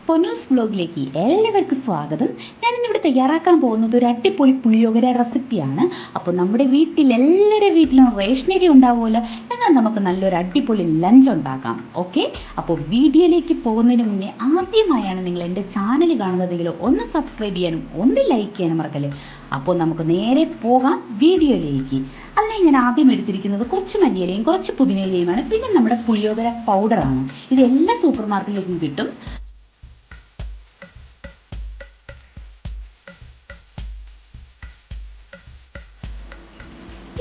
പൊന്നൂസ് വ്ലോഗിലേക്ക് എല്ലാവർക്കും സ്വാഗതം. ഞാനിന്നിവിടെ തയ്യാറാക്കാൻ പോകുന്നത് ഒരു അടിപൊളി പുളിയോഗര റെസിപ്പിയാണ്. അപ്പോൾ നമ്മുടെ എല്ലാവരുടെ വീട്ടിലും റേഷനറി ഉണ്ടാവുമല്ലോ, എന്നാൽ നമുക്ക് നല്ലൊരു അടിപൊളി ലഞ്ച് ഉണ്ടാക്കാം. ഓക്കെ, അപ്പോൾ വീഡിയോയിലേക്ക് പോകുന്നതിന് മുന്നേ ആദ്യമായാണ് നിങ്ങൾ എൻ്റെ ചാനൽ കാണുന്നതെങ്കിൽ ഒന്ന് സബ്സ്ക്രൈബ് ചെയ്യാനും ഒന്ന് ലൈക്ക് ചെയ്യാനും മറക്കല്ലേ. അപ്പോൾ നമുക്ക് നേരെ പോകാം വീഡിയോയിലേക്ക്. അതിനായി ഞാൻ ആദ്യം എടുത്തിരിക്കുന്നത് കുറച്ച് മല്ലിയിലയും കുറച്ച് പുതിനയിലയുമാണ്. പിന്നെ നമ്മുടെ പുളിയോഗര പൗഡറാണ്. ഇത് എല്ലാ സൂപ്പർ മാർക്കറ്റിലേക്കും കിട്ടും.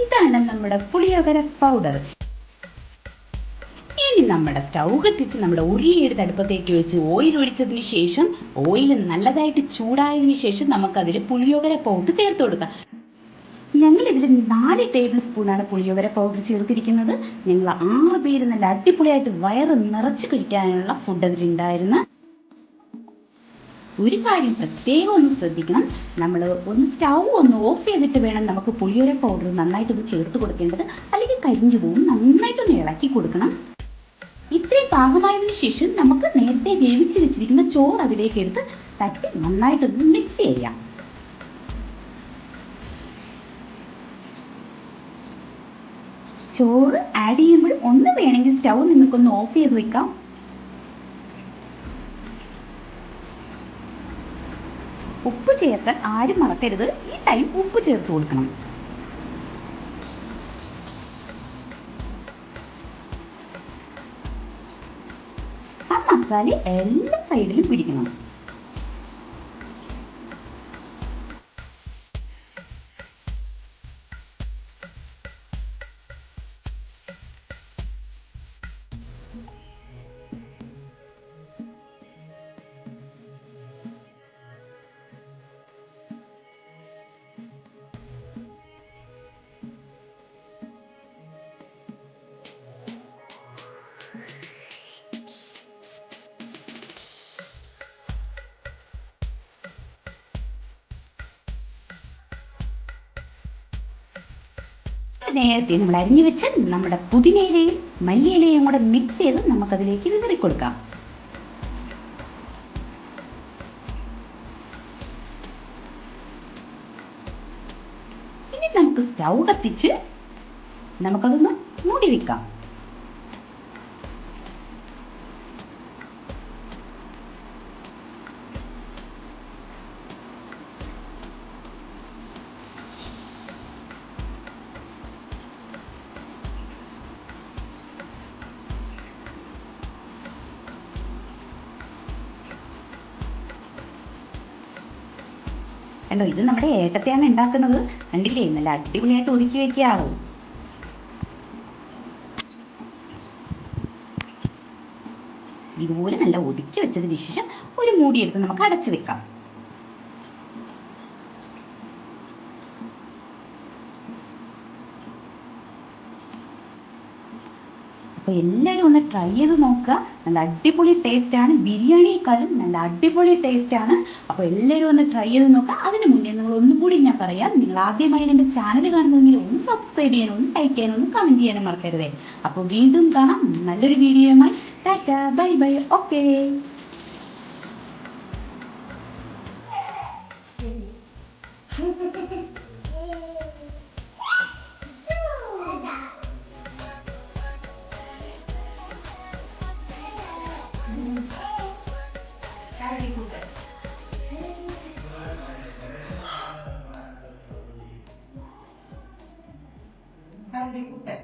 ഇതാണ് നമ്മുടെ പുളിയോഗര പൗഡർ. ഇനി നമ്മുടെ സ്റ്റൗ കത്തിച്ച് നമ്മുടെ ഉരുളിയെടുത്ത് അടുപ്പത്തേക്ക് വെച്ച് ഓയിൽ ഒഴിച്ചതിന് ശേഷം ഓയിൽ നല്ലതായിട്ട് ചൂടായതിനു ശേഷം നമുക്കതിൽ പുളിയോഗര പൗഡർ ചേർത്ത് കൊടുക്കാം. ഞങ്ങൾ ഇതിൽ 4 ടേബിൾ സ്പൂണാണ് പുളിയോഗര പൗഡർ ചേർത്തിരിക്കുന്നത്. ഞങ്ങൾ 6 പേര് നല്ല അടിപൊളിയായിട്ട് വയറ് നിറച്ച് കഴിക്കാനുള്ള ഫുഡ് അതിലുണ്ടായിരുന്നു. ഒരു കാര്യം പ്രത്യേകം ഒന്ന് ശ്രദ്ധിക്കണം, നമ്മൾ സ്റ്റൗ ഓഫ് ചെയ്തിട്ട് വേണം നമുക്ക് പുളിയോര പൗഡർ നന്നായിട്ടൊന്ന് ചേർത്ത് കൊടുക്കേണ്ടത്, അല്ലെങ്കിൽ കരിഞ്ഞു പോകും. നന്നായിട്ടൊന്ന് ഇളക്കി കൊടുക്കണം. ഇത്രയും പാകമായതിനു ശേഷം നമുക്ക് നേരത്തെ വേവിച്ച് വെച്ചിരിക്കുന്ന ചോറ് അതിലേക്ക് എടുത്ത് തട്ടി നന്നായിട്ടൊന്ന് മിക്സ് ചെയ്യാം. ചോറ് ആഡ് ചെയ്യുമ്പോൾ ഒന്ന് വേണമെങ്കിൽ സ്റ്റൗ നിങ്ങൾക്കൊന്ന് ഓഫ് ചെയ്ത് വെക്കാം. ഉപ്പ് ചേർക്കാൻ ആരും മറക്കരുത്. ഈ ടൈം ഉപ്പ് ചേർത്ത് കൊടുക്കണം. ആ മസാല എല്ലാ സൈഡിലും പിടിക്കണം. നേരത്തെ നമ്മൾ അരിഞ്ഞു വെച്ച് നമ്മുടെ പുതിനയിലയും മല്ലിയിലയും കൂടെ മിക്സ് ചെയ്ത് നമുക്കതിലേക്ക് വിതറി കൊടുക്കാം. ഇനി നമുക്ക് സ്റ്റൗ കത്തിച്ച് നമുക്കതൊന്ന് മൂടി വെക്കാം. കണ്ടോ, ഇത് നമ്മുടെ ഏട്ടത്തെയാണ് ഉണ്ടാക്കുന്നത്. കണ്ടില്ലേ, നല്ല അടിപൊളിയായിട്ട് ഒതുക്കി വെക്കാവൂ. ഇതുപോലെ നല്ല ഒതുക്കി വെച്ചതിന് ശേഷം ഒരു മൂടിയെടുത്ത് നമുക്ക് അടച്ചു വെക്കാം. അപ്പോൾ എല്ലാവരും ഒന്ന് ട്രൈ ചെയ്ത് നോക്കുക. നല്ല അടിപൊളി ടേസ്റ്റാണ്. ബിരിയാണിയെക്കാളും നല്ല അടിപൊളി ടേസ്റ്റാണ്. അപ്പോൾ എല്ലാവരും ഒന്ന് ട്രൈ ചെയ്ത് നോക്കുക. അതിന് മുന്നേ നിങ്ങൾ ഒന്നുകൂടി ഞാൻ പറയാം, നിങ്ങൾ ആദ്യമായി എൻ്റെ ചാനൽ കാണുന്നതെങ്കിൽ ഒന്ന് സബ്സ്ക്രൈബ് ചെയ്യാനും ഒന്ന് ലൈക്ക് ചെയ്യാനും ഒന്ന് കമൻറ്റ് ചെയ്യാനും മറക്കരുതേ. അപ്പോൾ വീണ്ടും കാണാം നല്ലൊരു വീഡിയോയുമായി. Tata, bye bye, okay. Harry Potter.